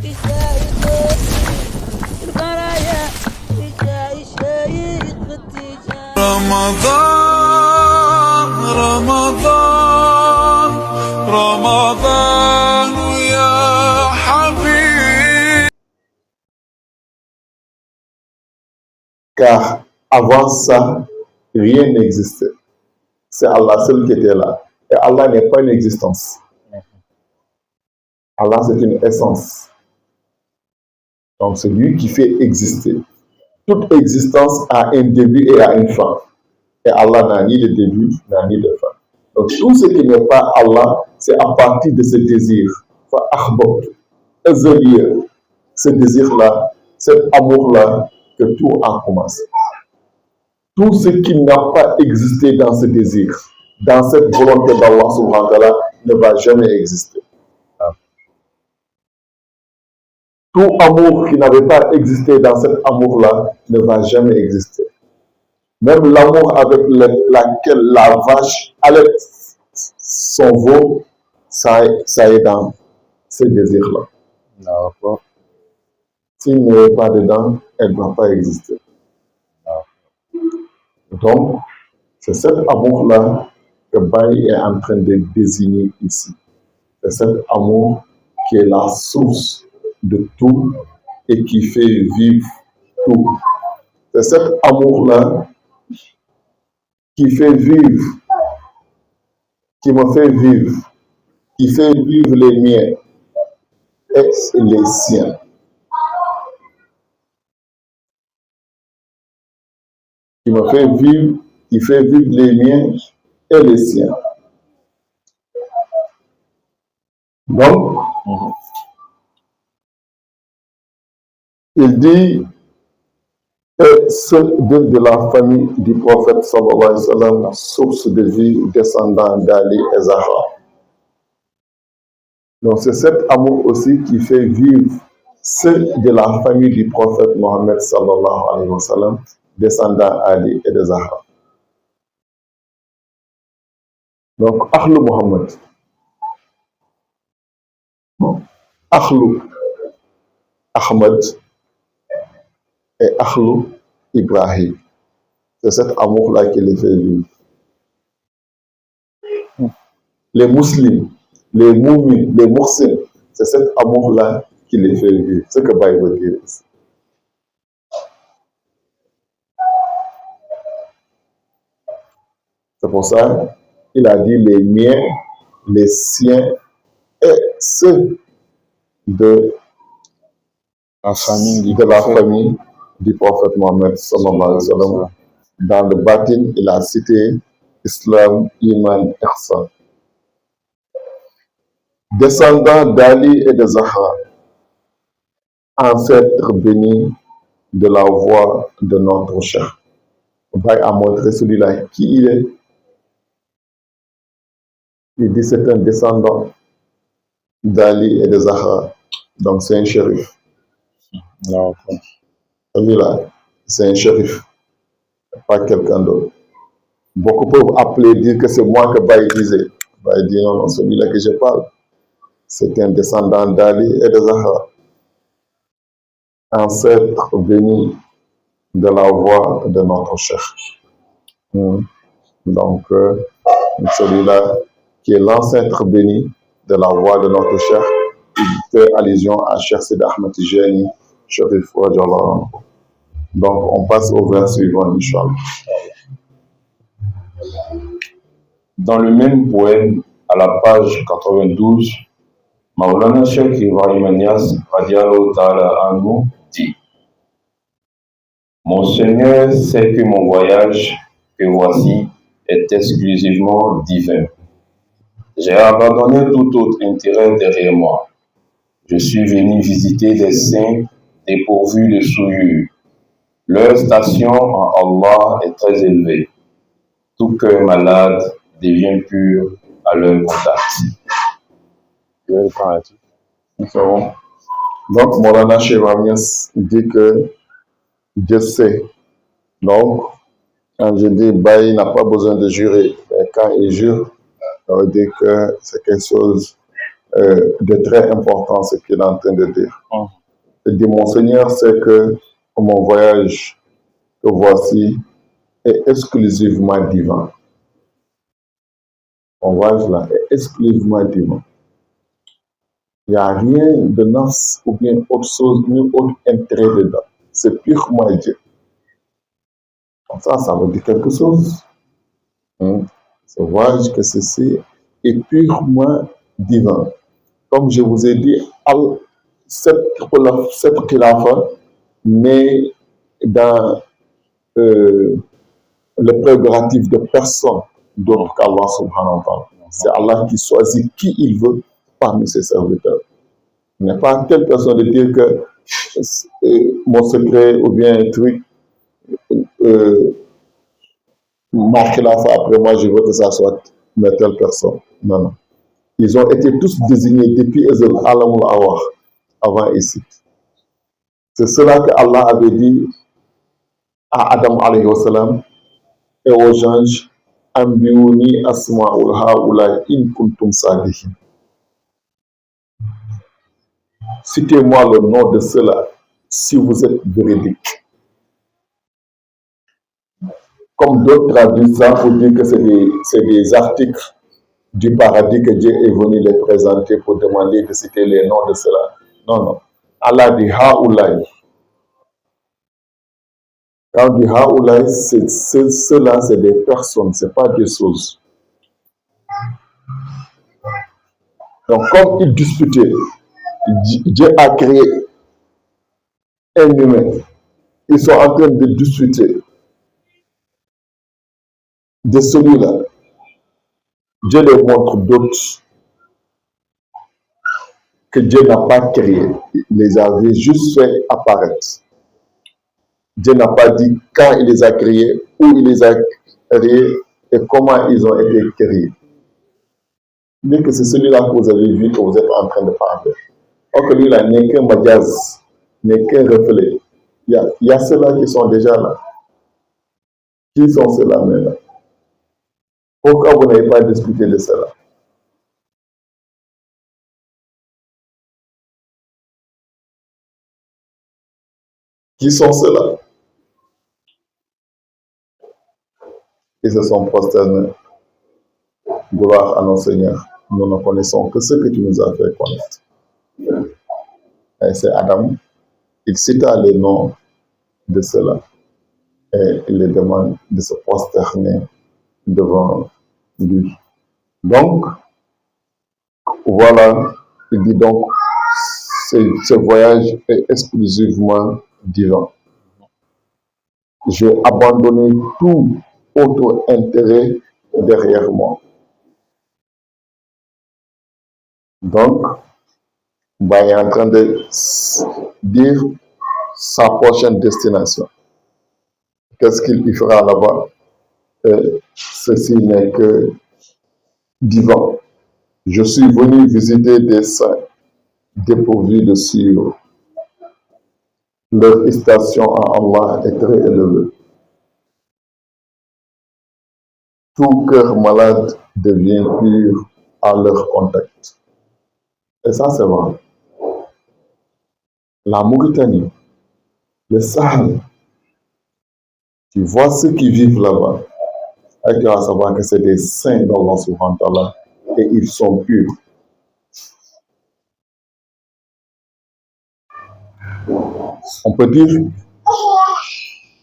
رمضان رمضان رمضان يا حبيب. Car avant ça, rien n'existait. C'est Allah seul qui était là. Et Allah n'est pas une existence. Allah, c'est une essence. Donc, c'est lui qui fait exister. Toute existence a un début et a une fin. Et Allah n'a ni de début, ni de fin. Donc, tout ce qui n'est pas Allah, c'est à partir de ce désir. Ce désir-là, cet amour-là, que tout a commencé. Tout ce qui n'a pas existé dans ce désir, dans cette volonté d'Allah subhanahu wa ta'ala, ne va jamais exister. Tout amour qui n'avait pas existé dans cet amour-là ne va jamais exister. Même l'amour avec laquelle la vache allait son veau, ça est dans ce désir-là. S'il n'est pas dedans, elle ne va pas exister. Donc, c'est cet amour-là que Baye est en train de désigner ici. C'est cet amour qui est la source de tout et qui fait vivre tout. C'est cet amour-là qui fait vivre, qui me fait vivre, qui fait vivre les miens et les siens. Qui me fait vivre, qui fait vivre les miens et les siens. Donc, il dit, et ceux de la famille du prophète sallallahu alayhi wa sallam, source de vie, descendant d'Ali et Zahra. Donc c'est cet amour aussi qui fait vivre ceux de la famille du prophète Mohammed sallallahu alayhi wa sallam, descendant d'Ali et de Zahra. Donc Ahlou Mohammed, Ahlou Ahmed et Ahlou Ibrahim. C'est cet amour-là qui les fait vivre. Les musulmans, les moumins, les muhsins, c'est cet amour-là qui les fait vivre. C'est ce que Baye veut dire ici. C'est pour ça qu'il a dit les miens, les siens et ceux de la famille du prophète Mohammed sallallahu alayhi wa sallam. Dans le batin, il a cité Islam, Iman, Ihsan. Descendant d'Ali et de Zahra, ancêtre béni de la voix de notre cher. Baye a montré celui-là qui il est. Il dit c'est un descendant d'Ali et de Zahra. Donc c'est un shérif. Celui-là, c'est un shérif, pas quelqu'un d'autre. Beaucoup peuvent appeler, dire que c'est moi que Baye disait. Baye dit non, non, celui-là que je parle, c'est un descendant d'Ali et de Zahra. Ancêtre béni de la voix de notre cher. Donc, celui-là qui est l'ancêtre béni de la voix de notre cher, il fait allusion à Cheikh Sidi Ahmed Tijani, Chérif Radiyallahu. Donc, on passe au vers suivant, Inch'Allah. Dans le même poème, à la page 92, Maulana Cheikh Ibrahim Niass Radiyallahu Ta'ala Anhu dit: Mon Seigneur sait que mon voyage que voici est exclusivement divin. J'ai abandonné tout autre intérêt derrière moi. Je suis venu visiter des saints dépourvus de souillure. Leur station en Allah est très élevée. Tout cœur malade devient pur à leur contact. Donc, Maulana Cheikh Ibrahim Niass dit que Dieu sait. Donc, quand je dis Baye n'a pas besoin de jurer, mais quand il jure, ça veut dire que c'est quelque chose de très important ce qu'il est en train de dire. Mhm. Il dit, mon Seigneur sait que mon voyage que voici est exclusivement divin. Mon voyage là est exclusivement divin. Il n'y a rien de nafs ou bien autre chose, ni autre intérêt dedans. C'est purement Dieu. Ça veut dire quelque chose. Ce voyage que ceci est purement divin. Comme je vous ai dit, cette khilafa n'est dans le prérogative de personne d'autre qu'Allah subhanahu wa ta'ala. C'est Allah qui choisit qui il veut parmi ses serviteurs. Il n'est pas telle personne de dire que mon secret ou bien un truc ma khilafa après moi je veux que ça soit une telle personne. Non, non. Ils ont été tous désignés depuis Ezel Alamul Awar avant ici. C'est cela que Allah avait dit à Adam alayhi wa sallam et aux anges, Ambiuni asma'ul haoula in kuntum sadihin. Citez-moi le nom de cela si vous êtes véridique. Comme d'autres traduisent ça pour dire que c'est des articles du paradis que Dieu est venu les présenter pour demander de citer les noms de cela. Non, non. Allah dit haoula. Quand on dit haoula, cela c'est des personnes, ce n'est pas des choses. Donc comme ils disputaient, Dieu a créé un humain. Ils sont en train de discuter de celui-là. Dieu leur montre d'autres que Dieu n'a pas créés. Il les avait juste fait apparaître. Dieu n'a pas dit quand il les a créés, où il les a créés et comment ils ont été créés. Mais que c'est celui-là que vous avez vu, que vous êtes en train de parler. Or que lui-là n'est qu'un majaz, n'est qu'un reflet. Il y a ceux-là qui sont déjà là. Qui sont ceux-là maintenant? Pourquoi vous n'avez pas discuté de cela? Qui sont ceux-là? Ils se sont prosternés. Gloire à nos seigneurs. Nous ne connaissons que ce que tu nous as fait connaître. Et c'est Adam. Il cita les noms de ceux-là. Et il les demande de se prosterner devant lui. Donc, voilà, il dit donc, ce voyage est exclusivement divin. J'ai abandonné tout autre intérêt derrière moi. Donc, il est en train de dire sa prochaine destination. Qu'est-ce qu'il y fera là-bas? Ceci n'est que divin. Je suis venu visiter des saints dépourvus de sueur. Leur station à Allah est très élevée. Tout cœur malade devient pur à leur contact. Et ça, c'est vrai. La Mauritanie, le Sahel, tu vois ceux qui vivent là-bas, et tu vas savoir que c'est des saints d'Allah subhanahu wa ta'ala et ils sont purs. On peut dire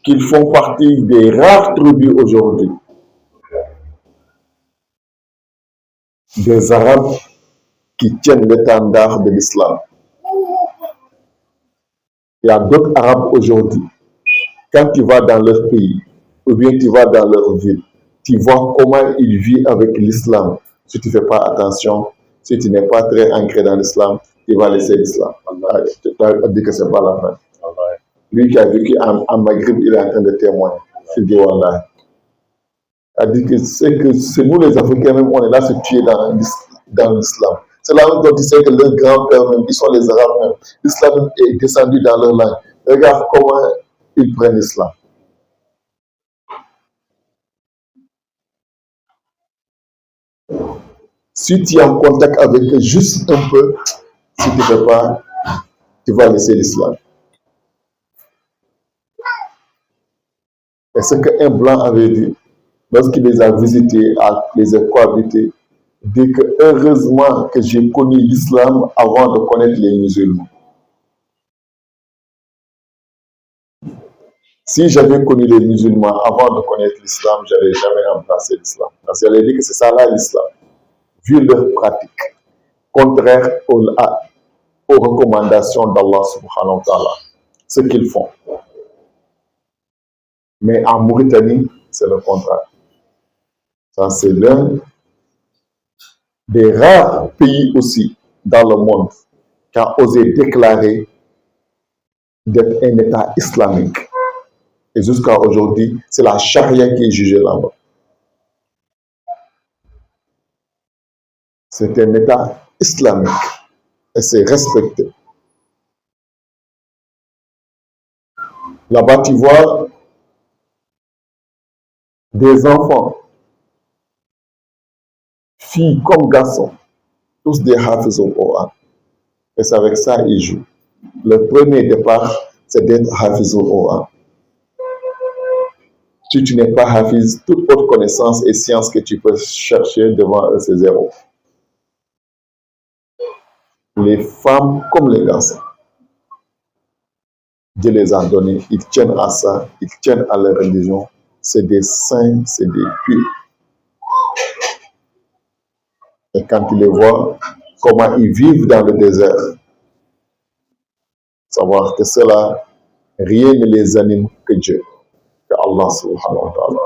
qu'ils font partie des rares tribus aujourd'hui, des Arabes qui tiennent l'étendard de l'islam. Il y a d'autres Arabes aujourd'hui, quand tu vas dans leur pays, ou bien tu vas dans leur ville, tu vois comment ils vivent avec l'islam. Si tu ne fais pas attention, si tu n'es pas très ancré dans l'islam, tu vas laisser l'islam. Tu vas dire que ce n'est pas la fin. Lui qui a vécu en Maghreb, il est en train de témoigner. Il dit Wallah. Il dit que c'est nous les Africains même, on est là se tuer dans l'islam. C'est là où tu sais que leurs grands-pères même, ils sont les Arabes même. L'islam est descendu dans leur langue. Regarde comment ils prennent l'islam. Si tu es en contact avec eux juste un peu, si tu ne fais pas, tu vas laisser l'islam. Et ce qu'un blanc avait dit, lorsqu'il les a visités, les a cohabités, dit que heureusement que j'ai connu l'islam avant de connaître les musulmans. Si j'avais connu les musulmans avant de connaître l'islam, je n'avais jamais embrassé l'islam. Parce qu'elle a dit que c'est ça là l'islam, vu leur pratique, contraire aux recommandations d'Allah subhanahu wa ta'ala, ce qu'ils font. Mais en Mauritanie, c'est le contraire. Ça, c'est l'un des rares pays aussi dans le monde qui a osé déclarer d'être un État islamique. Et jusqu'à aujourd'hui, c'est la charia qui est jugée là-bas. C'est un État islamique et c'est respecté. Là-bas, tu vois des enfants, filles comme garçons, tous des hafiz au Coran. Et c'est avec ça qu'ils jouent. Le premier départ, c'est d'être hafiz au Coran. Si tu n'es pas hafiz, toute autre connaissance et science que tu peux chercher devant eux, c'est zéro. Les femmes comme les garçons, Dieu les a donnés, ils tiennent à ça, ils tiennent à leur religion. C'est des saints, c'est des purs. Et quand tu les vois, comment ils vivent dans le désert, savoir que cela, rien ne les anime que Dieu, que Allah subhanahu wa ta'ala.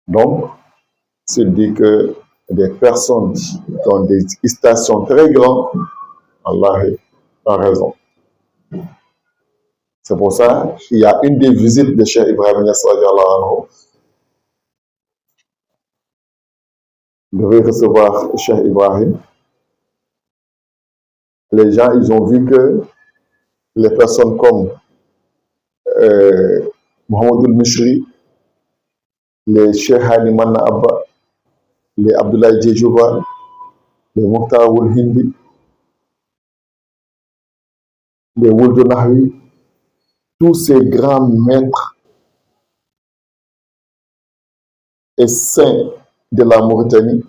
Donc, c'est dit que des personnes qui ont des stations très grandes, Allah a raison. C'est pour ça qu'il y a une des visites de Cheikh Ibrahim Niass devait recevoir Cheikh Ibrahim. Les gens, ils ont vu que les personnes comme Mohamed Mishri, les Cheikh Hani Manna Abba, les Abdoulaye Djedjouba, les Mokhtar Ould Hindi, les Ould Nahwi, tous ces grands maîtres et saints de la Mauritanie,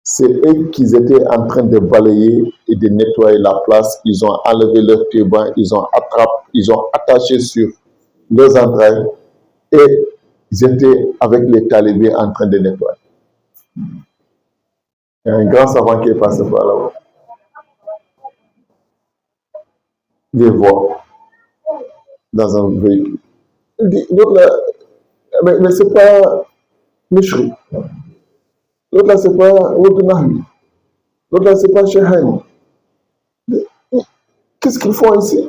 c'est eux qui étaient en train de balayer et de nettoyer la place. Ils ont enlevé leurs turbans, ils ont attaché sur leurs entrailles et ils étaient avec les talibés en train de nettoyer. Il y a un grand savant qui est passé par là-bas. Il les voit dans un véhicule. Il dit, l'autre là, mais c'est pas Mishri. L'autre là, c'est pas Ould Nahwi. L'autre là, c'est pas Cheikh Hani. Qu'est-ce qu'ils font ici?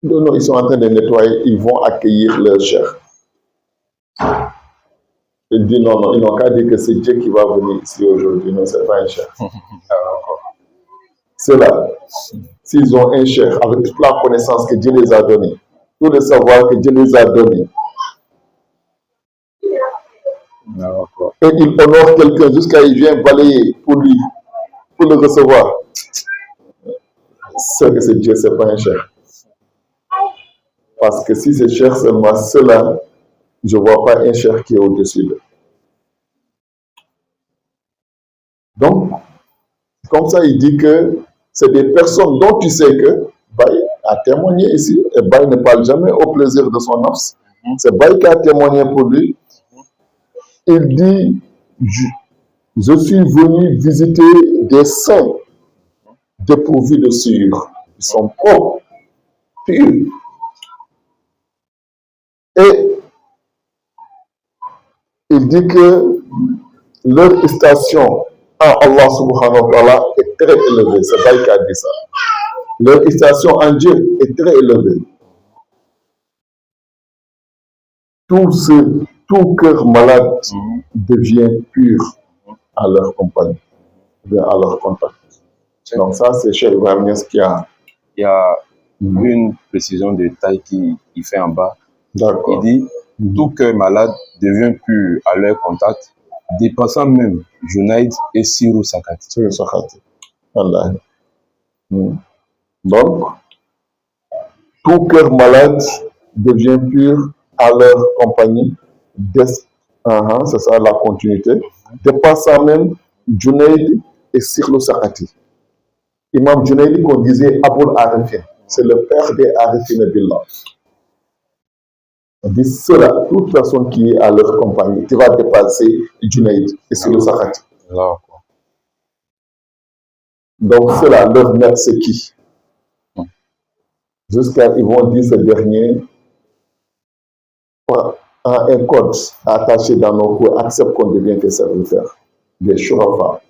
Non, ils sont en train de nettoyer, ils vont accueillir leur cheikh. Il dit non, ils n'ont qu'à dire que c'est Dieu qui va venir ici aujourd'hui. Non, c'est pas un cheikh. C'est là. S'ils ont un cheikh avec toute la connaissance que Dieu les a donnée, tout le savoir que Dieu les a donné, et il honore quelqu'un jusqu'à ce qu'il vienne balayer pour lui, pour le recevoir, c'est que c'est Dieu, c'est pas un cheikh. Parce que si c'est cheikh seulement cela, je ne vois pas un cheikh qui est au-dessus d'eux. Donc, comme ça, il dit que c'est des personnes dont tu sais que Baye a témoigné ici, et Baye ne parle jamais au plaisir de son nafs. C'est Baye qui a témoigné pour lui. Il dit, je suis venu visiter des saints dépourvus de souillure. Ils sont propres, purs. Et il dit que leur station en Allah subhanahu wa ta'ala est très élevée. C'est Baye qui a dit ça. Leur station en Dieu est très élevée. Tout cœur malade devient pur à leur compagnie, à leur contact. Donc ça, c'est Cheikh Ibrahim Niass qui a... Il y a une précision de taille qui fait en bas. D'accord. Il dit, tout cœur malade devient pur à leur contact, dépassant même Junaïd et Sirou Sakati. C'est le Sakati. Allah. Donc, tout cœur malade devient pur à leur compagnie. C'est ça la continuité. Dépassant même Junaïd et Sirou Sakati. Imam Junaïd qu'on disait Aboul Arifin. C'est le père des Arifin Billah. On dit cela, toute personne qui est à leur compagnie, tu vas dépasser Junaïd et Sirou Sakati. Donc cela, leur maître c'est qui? Jusqu'à ils vont dire ce dernier a un code attaché dans nos coups, accepte qu'on devient que serviteur des Shurafa.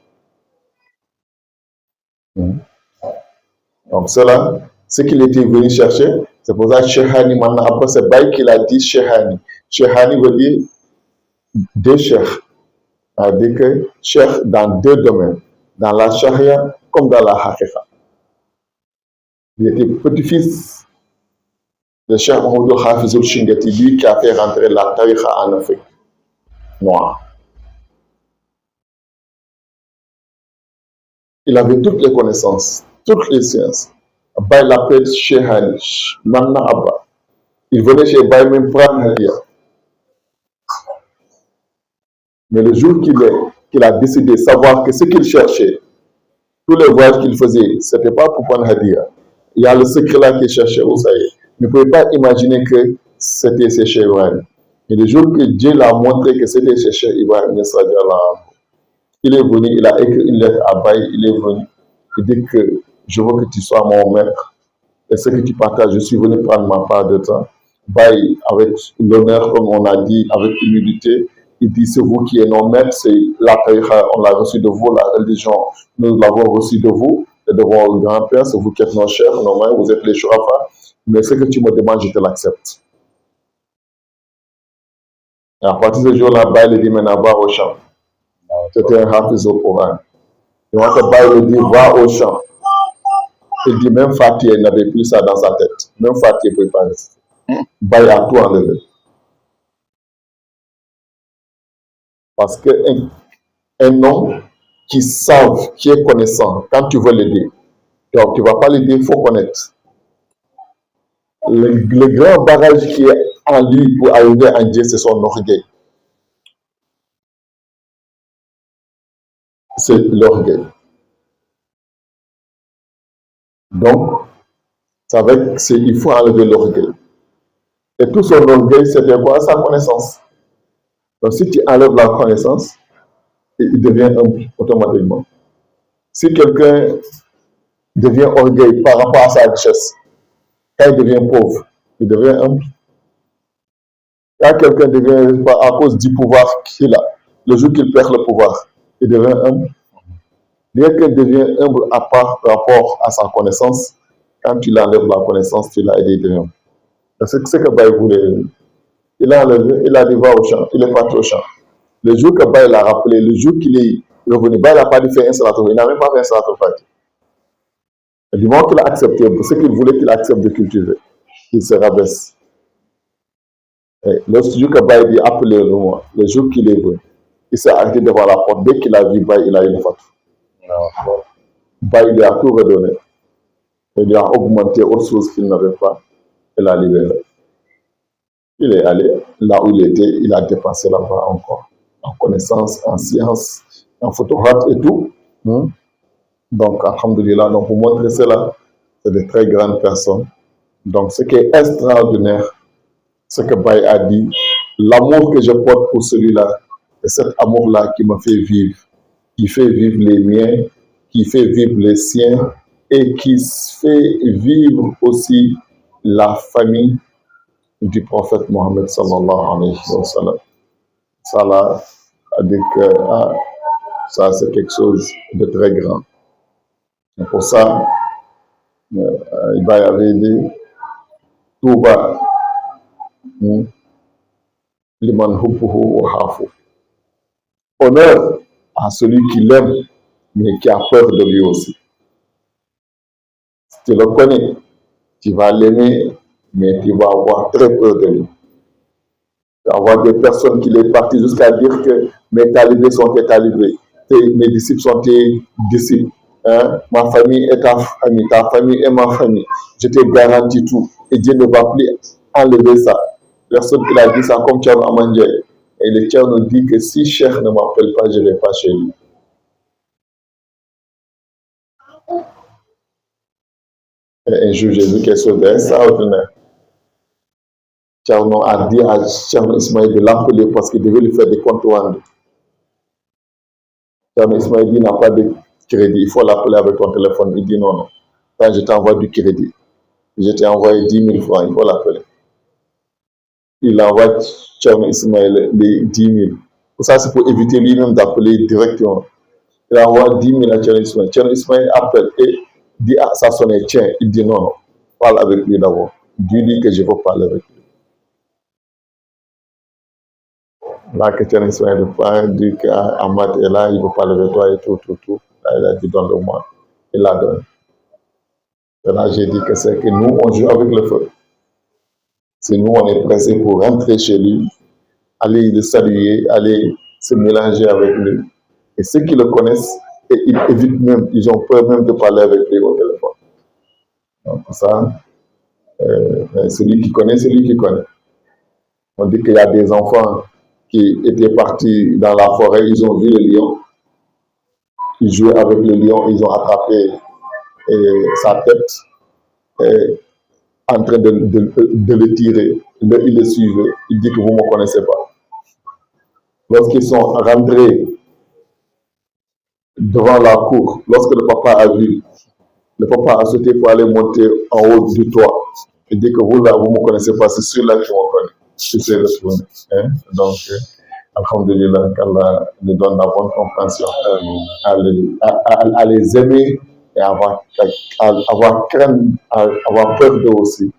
Donc cela, ce qu'il était venu chercher, c'est pour ça que Shehani, maintenant après c'est Baï qu'il a dit Shehani. Shehani veut dire deux chefs. C'est-à-dire que chef dans deux domaines, dans la charia comme dans la haqiqa. Il était petit-fils de Cheikh Mohamed Hafizul Shingati, lui qui a fait rentrer la tariqa en Afrique noire. Il avait toutes les connaissances, toutes les sciences. Baï l'appelle Shehani, Manna Abba. Il venait chez Baï même prendre Hadia. Mais le jour qu'il a décidé de savoir que ce qu'il cherchait, tous les voyages qu'il faisait, ce n'était pas pour prendre Hadia. Il y a le secret là qu'il cherchait, vous savez. Il ne pouvait pas imaginer que c'était chez Cheikh Ibrahim. Et le jour que Dieu l'a montré que c'était chez Cheikh Ibrahim, il est venu, il a écrit une lettre à Baï, il est venu, il dit que je veux que tu sois mon maître. Et ce que tu partages, je suis venu prendre ma part de temps. Baï, avec l'honneur, comme on a dit, avec humilité, il dit c'est vous qui êtes nos maîtres, c'est la tariqa, on l'a reçu de vous, la religion, nous l'avons reçu de vous, et de vos grands-pères, c'est vous qui êtes nos chefs, nos mains, vous êtes les Shurafa. Mais ce que tu me demandes, je te l'accepte. Et à partir de ce jour-là, Baï le dit maintenant, va au champ. C'était un hafiz au Coran. Et quand Baï le dit, va au champ. Il dit, même Fatih n'avait plus ça dans sa tête. Même Fatih ne pouvait pas rester. Baï a tout enlevé. Parce qu'un homme qui savent, qui est connaissant, quand tu veux l'aider, donc tu ne vas pas l'aider, il faut connaître. Le grand barrage qui est en lui pour arriver à Dieu, c'est son orgueil. C'est l'orgueil. Donc, il faut enlever l'orgueil. Et tout son orgueil, c'était quoi? Sa connaissance. Donc, si tu enlèves la connaissance, il devient humble automatiquement. Si quelqu'un devient orgueil par rapport à sa richesse, quand il devient pauvre, il devient humble. Quand quelqu'un devient, à cause du pouvoir qu'il a, le jour qu'il perd le pouvoir, il devient humble. Dès qu'il devient humble à part rapport à sa connaissance, quand tu l'enlèves la connaissance, tu l'as aidé, il devient humble. C'est ce que Baï voulait. Il a enlevé, il a dit va au champ, il est parti au champ. Le jour que Baï l'a rappelé, le jour qu'il est revenu, Baï n'a pas dit faire un salatul, il n'a même pas fait un salatul fatiha. Du moment qu'il a accepté, ce qu'il voulait qu'il accepte de cultiver, il se rabaisse. Et le jour que Baï dit appelez-le-moi, le jour qu'il est venu, il s'est arrêté devant la porte. Dès qu'il a vu Baï, il a eu le fatou. Baï lui a tout redonné. Il lui a augmenté autre chose qu'il n'avait pas. Il l'a libéré. Il est allé là où il était, il a dépassé là-bas encore. En connaissance, en science, en photographe et tout. Donc, alhamdoulilah, donc pour montrer cela, c'est de très grandes personnes. Donc, ce qui est extraordinaire, ce que Baï a dit, l'amour que je porte pour celui-là, c'est cet amour-là qui me fait vivre, qui fait vivre les miens, qui fait vivre les siens et qui fait vivre aussi la famille du prophète Mohammed sallallahu alayhi wa sallam. Ça là, ça c'est quelque chose de très grand. Et pour ça, il va y avoir dit tout va liman hubbuhu wa hafu. Honneur à celui qui l'aime, mais qui a peur de lui aussi. Si tu le connais, tu vas l'aimer, mais tu vas avoir très peur de lui. On voit des personnes qui sont parties jusqu'à dire que mes talibés sont tes talibés, mes disciples sont tes disciples. Hein? Ma famille est ta famille est ma famille. Je te garantis tout. Et Dieu ne va plus enlever ça. Personne qui l'a dit ça comme Tchern Amandje. Et le Tchern nous dit que si Cheikh ne m'appelle pas, je ne vais pas chez lui. Et un jour, j'ai vu quelque chose d'extraordinaire. Tcherno a dit à Tcherno Ismaël de l'appeler parce qu'il devait lui faire des comptes rendus. Tcherno Ismaël dit il n'a pas de crédit, il faut l'appeler avec ton téléphone. Il dit non, non. Quand je t'envoie du crédit, je t'ai envoyé 10 000 francs, il faut l'appeler. Il envoie Tcherno Ismaël les 10 000. Pour ça, c'est pour éviter lui-même d'appeler directement. Il envoie 10 000 à Tcherno Ismaël. Tcherno Ismaël appelle et dit ah, ça sonne, tiens. Il dit non, non, parle avec lui d'abord. Dis-lui que je veux parler avec lui. Là, que Tcherno Ismaël dit qu'Ahmad est là, il veut parler avec toi et tout. Là, il a dit donne-le-moi. Il l'a donné. Et là, j'ai dit que c'est que nous, on joue avec le feu. Si nous, on est pressés pour rentrer chez lui, aller le saluer, aller se mélanger avec lui. Et ceux qui le connaissent, ils évitent même, ils ont peur même de parler avec lui au téléphone. Donc, ça, celui qui connaît, c'est lui qui connaît. On dit qu'il y a des enfants qui étaient partis dans la forêt, ils ont vu le lion. Ils jouaient avec le lion, ils ont attrapé sa tête en train de le tirer. Il le suivait. Il dit que vous ne me connaissez pas. Lorsqu'ils sont rentrés devant la cour, lorsque le papa a vu, le papa a sauté pour aller monter en haut du toit. Il dit que vous, là, vous ne me connaissez pas, c'est celui-là que je me connais. Je sais retourner. Hein? Donc, alhamdulillah, qu'Allah nous donne la bonne compréhension à les aimer et avoir crainte, avoir peur d'eux aussi,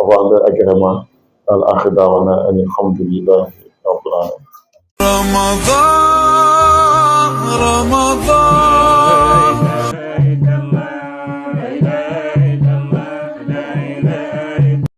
avoir leur agrément. Al-Akhidawna, alhamdulillah, Rabbil Alamin.